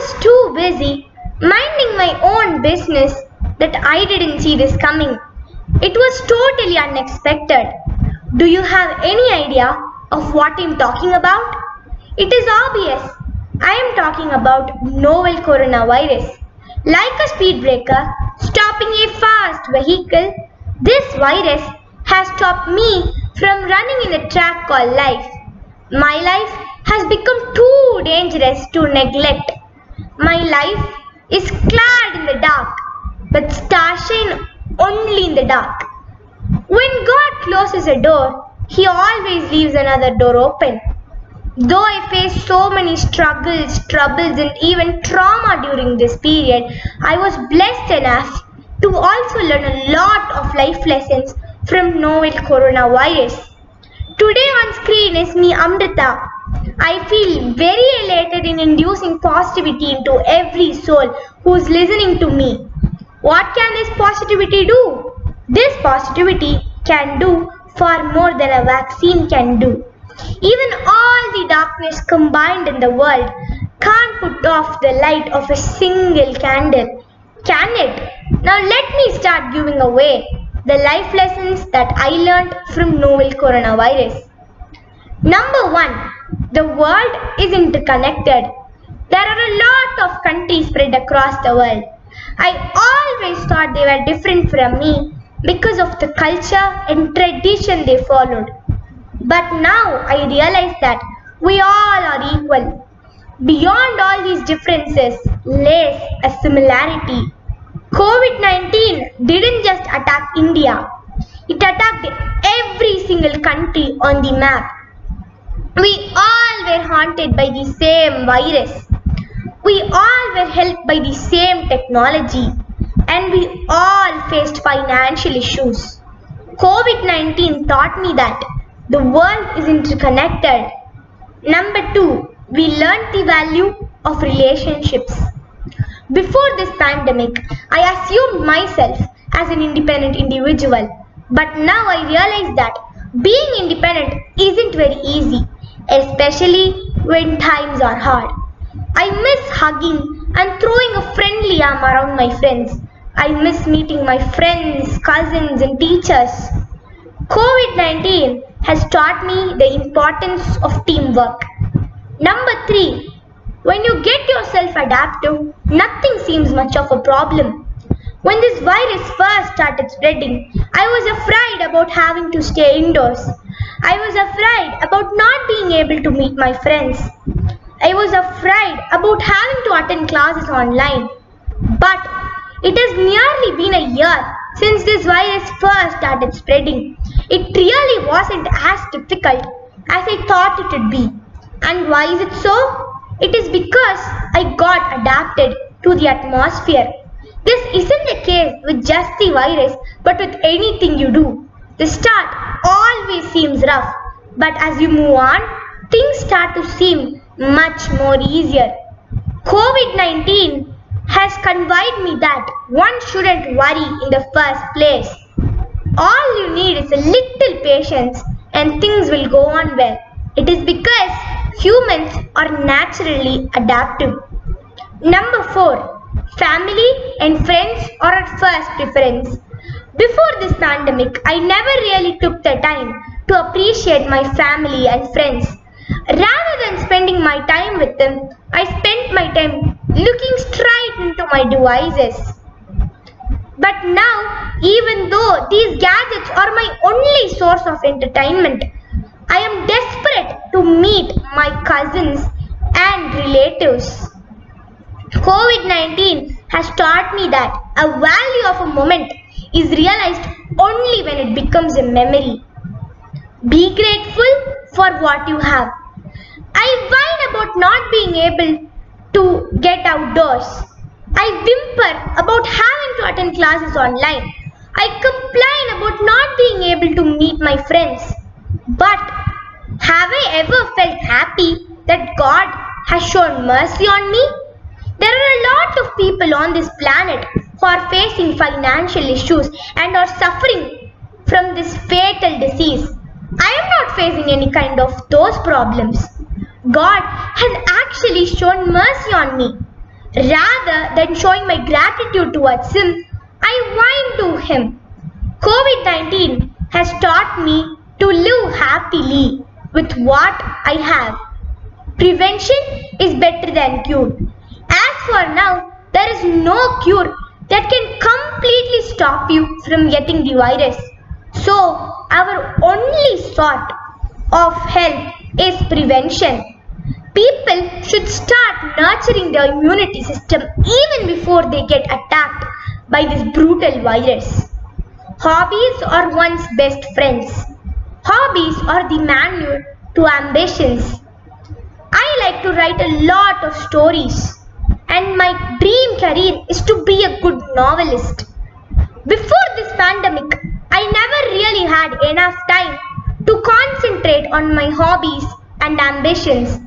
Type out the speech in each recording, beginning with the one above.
was too busy minding my own business that I didn't see this coming. It was totally unexpected. Do you have any idea of what I'm talking about? It is obvious. I am talking about novel coronavirus. Like a speed breaker stopping a fast vehicle, this virus has stopped me from running in the track called life. My life has become too dangerous to neglect. My life is clad in the dark, but stars shine only in the dark. When God closes a door, He always leaves another door open. Though I faced so many struggles, troubles, and even trauma during this period, I was blessed enough to also learn a lot of life lessons from novel coronavirus. Today on screen is me, Amritha. I feel very elated in inducing positivity into every soul who's listening to me. What can this positivity do? This positivity can do far more than a vaccine can do. Even all the darkness combined in the world can't put off the light of a single candle. Can it? Now let me start giving away the life lessons that I learned from novel coronavirus. Number 1. The world is interconnected. There are a lot of countries spread across the world. I always thought they were different from me because of the culture and tradition they followed. But now I realize that we all are equal. Beyond all these differences lays a similarity. Covid-19 didn't just attack India. It attacked every single country on the map. We all were haunted by the same virus. We all were helped by the same technology. And we all faced financial issues. Covid-19 taught me that the world is interconnected. Number 2, we learned the value of relationships. Before this pandemic, I assumed myself as an independent individual. But now I realize that being independent isn't very easy, especially when times are hard. I miss hugging and throwing a friendly arm around my friends. I miss meeting my friends, cousins, and teachers. Covid-19 has taught me the importance of teamwork. Number 3, when you get yourself adaptive, nothing seems much of a problem. When this virus first started spreading, I was afraid about having to stay indoors. I was afraid about not being able to meet my friends. I was afraid about having to attend classes online. But it has nearly been a year since this virus first started spreading. It really wasn't as difficult as I thought it would be. And why is it so? It is because I got adapted to the atmosphere. This isn't the case with just the virus, but with anything you do. The start always seems rough, but as you move on, things start to seem much more easier. COVID-19 has conveyed me that one shouldn't worry in the first place. All you need is a little patience and things will go on well. It is because humans are naturally adaptive. Number 4. Family and friends are our first preference. Before this pandemic, I never really took the time to appreciate my family and friends. Rather than spending my time with them, I spent my time looking straight into my devices. But now, even though these gadgets are my only source of entertainment, I am desperate to meet my cousins and relatives. COVID-19 has taught me that a value of a moment is realized only when it becomes a memory. Be grateful for what you have. I whine about not being able to get outdoors. I whimper about having to attend classes online. I complain about not being able to meet my friends. But have I ever felt happy that God has shown mercy on me? There are a lot of people on this planet who are facing financial issues and are suffering from this fatal disease. I am not facing any kind of those problems. God has actually shown mercy on me. Rather than showing my gratitude towards him, I whined to him. COVID-19 has taught me to live happily with what I have. Prevention is better than cure. As for now, there is no cure that can completely stop you from getting the virus. So, our only sort of help is prevention. People should start nurturing their immunity system even before they get attacked by this brutal virus. Hobbies are one's best friends. Hobbies are the manual to ambitions. I like to write a lot of stories, and my dream career is to be a good novelist. Before this pandemic, I never really had enough time to concentrate on my hobbies and ambitions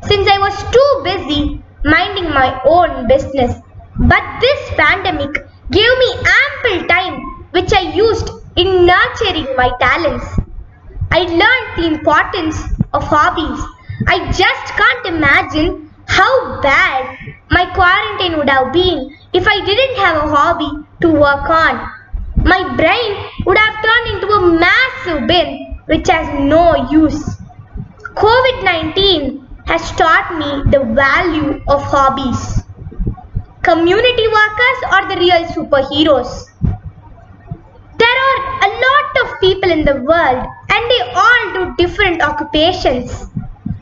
since I was too busy minding my own business. But this pandemic gave me ample time which I used in nurturing my talents. I learned the importance of hobbies. I just can't imagine how bad my quarantine would have been if I didn't have a hobby to work on. My brain would have turned into a massive bin which has no use. COVID-19 has taught me the value of hobbies. Community workers are the real superheroes. There are a lot of people in the world and they all do different occupations.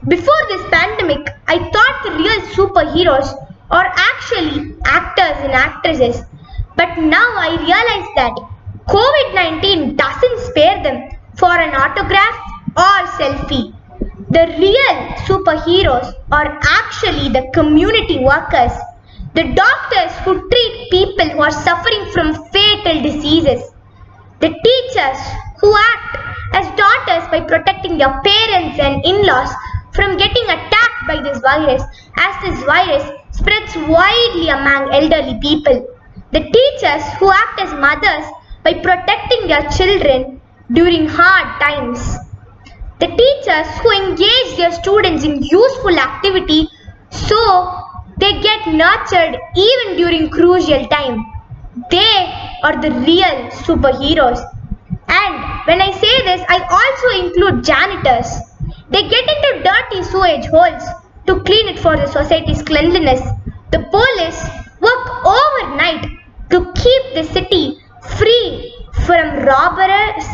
Before this pandemic, I thought the real superheroes are actually actors and actresses. But now I realize that COVID-19 doesn't spare them for an autograph or selfie. The real superheroes are actually the community workers, the doctors who treat people who are suffering from fatal diseases, the teachers who act as daughters by protecting their parents and in-laws from getting attacked by this virus as this virus spreads widely among elderly people. The teachers who act as mothers by protecting their children during hard times. The teachers who engage their students in useful activity so they get nurtured even during crucial time. They are the real superheroes. And when I say this, I also include janitors. They get into dirty sewage holes to clean it for the society's cleanliness. The police work overnight to keep the city free from robbers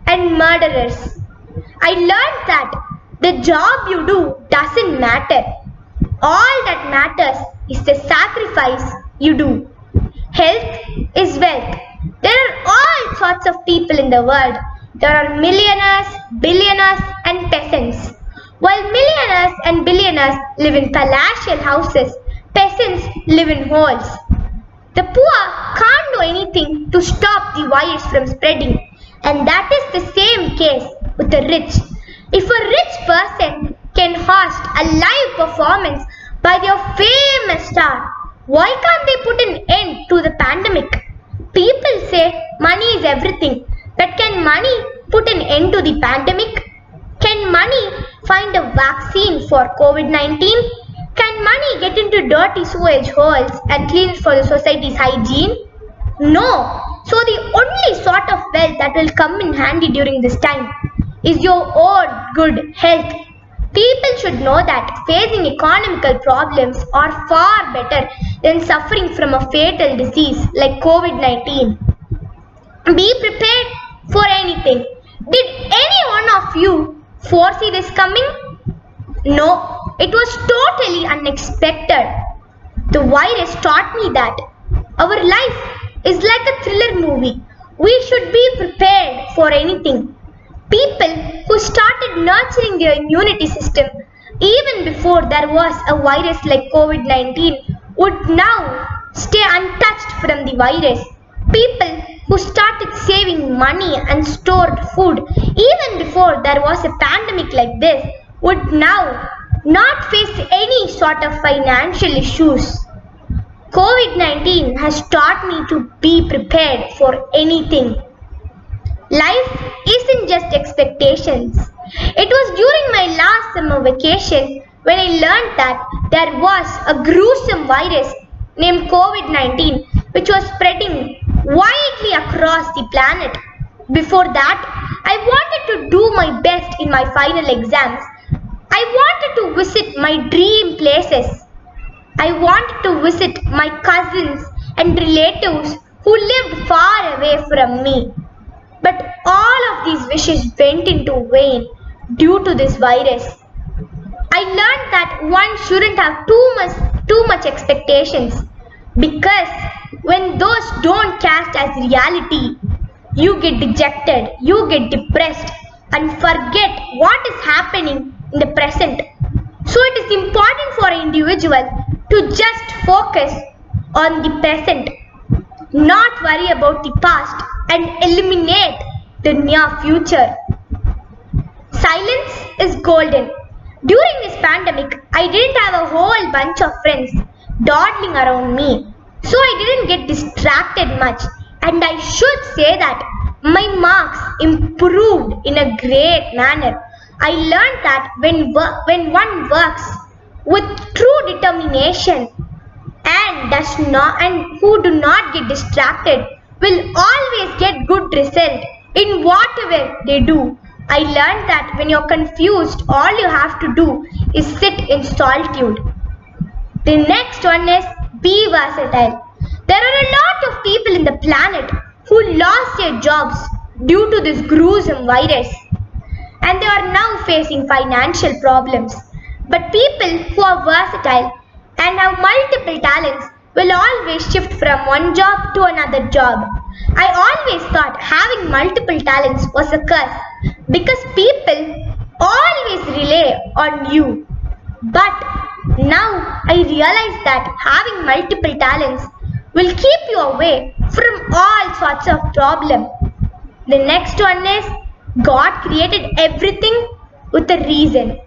and murderers. I learned that the job you do doesn't matter. All that matters is the sacrifice you do. Health is wealth. There are all sorts of people in the world. There are millionaires, billionaires and peasants. While millionaires and billionaires live in palatial houses, peasants live in holes. The poor can't do anything to stop the virus from spreading, and that is the same case with the rich. If a rich person can host a live performance by their famous star, why can't they put an end to the pandemic? People say money is everything, but can money put an end to the pandemic? Can money find a vaccine for COVID-19? Can money get into dirty sewage holes and clean it for the society's hygiene? No. So the only sort of wealth that will come in handy during this time is your own good health. People should know that facing economical problems are far better than suffering from a fatal disease like COVID-19. Be prepared for anything. Did any one of you foresee this coming? No, it was totally unexpected. The virus taught me that our life is like a thriller movie. We should be prepared for anything. People who started nurturing their immunity system even before there was a virus like COVID-19 would now stay untouched from the virus. People who started saving money and stored food even before there was a pandemic like this would now not face any sort of financial issues. COVID-19 has taught me to be prepared for anything. Life isn't just expectations. It was during my last summer vacation when I learned that there was a gruesome virus named Covid-19 which was spreading widely across the planet. Before that, I wanted to do my best in my final exams. I wanted to visit my dream places. I wanted to visit my cousins and relatives who lived far away from me. But all of these wishes went into vain due to this virus. I learned that one shouldn't have too much expectations, because when those don't cast as reality, you get dejected, you get depressed and forget what is happening in the present. So it is important for an individual to just focus on the present, not worry about the past and eliminate the near future. Silence is golden. During this pandemic, I didn't have a whole bunch of friends dawdling around me, so I didn't get distracted much, and I should say that my marks improved in a great manner. I learned that when one works with true determination and who do not get distracted will always get good result in whatever they do. I learned that when you're confused, all you have to do is sit in solitude. The next one is be versatile. There are a lot of people in the planet who lost their jobs due to this gruesome virus, and they are now facing financial problems. But people who are versatile and have multiple talents will always shift from one job to another job. I always thought having multiple talents was a curse because people always rely on you. But now I realize that having multiple talents will keep you away from all sorts of problems. The next one is God created everything with a reason.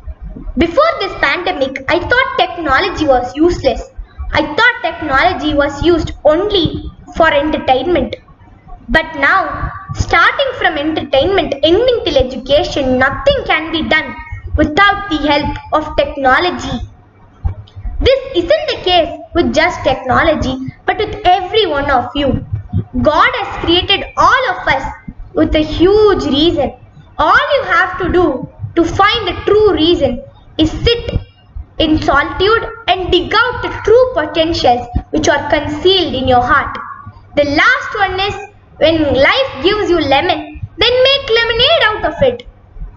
Before this pandemic, I thought technology was useless. I thought technology was used only for entertainment. But now, starting from entertainment, ending till education, nothing can be done without the help of technology. This isn't the case with just technology, but with every one of you. God has created all of us with a huge reason. All you have to do to find the true reason is sit in solitude and dig out the true potentials which are concealed in your heart. The last one is when life gives you lemon, then make lemonade out of it.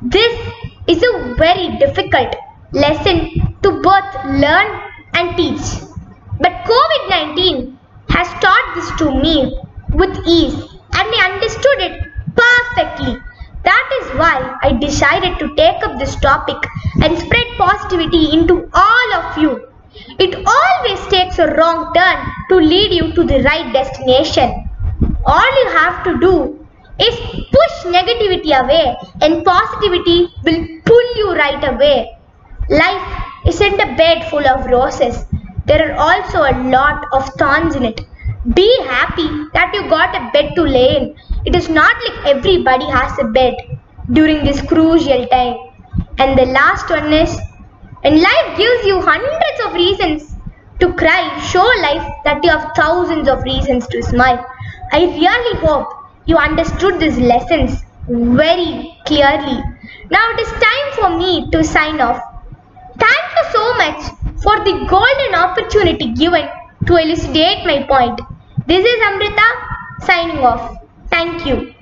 This is a very difficult lesson to both learn and teach. But COVID-19 has taught this to me with ease, and I understood it perfectly. That is why I decided to take up this topic and spread positivity into all of you. It always takes a wrong turn to lead you to the right destination. All you have to do is push negativity away and positivity will pull you right away. Life isn't a bed full of roses. There are also a lot of thorns in it. Be happy that you got a bed to lay in. It is not like everybody has a bed during this crucial time. And the last one is, when life gives you hundreds of reasons to cry, show life that you have thousands of reasons to smile. I really hope you understood these lessons very clearly. Now it is time for me to sign off. Thank you so much for the golden opportunity given to elucidate my point. This is Amritha signing off. Thank you.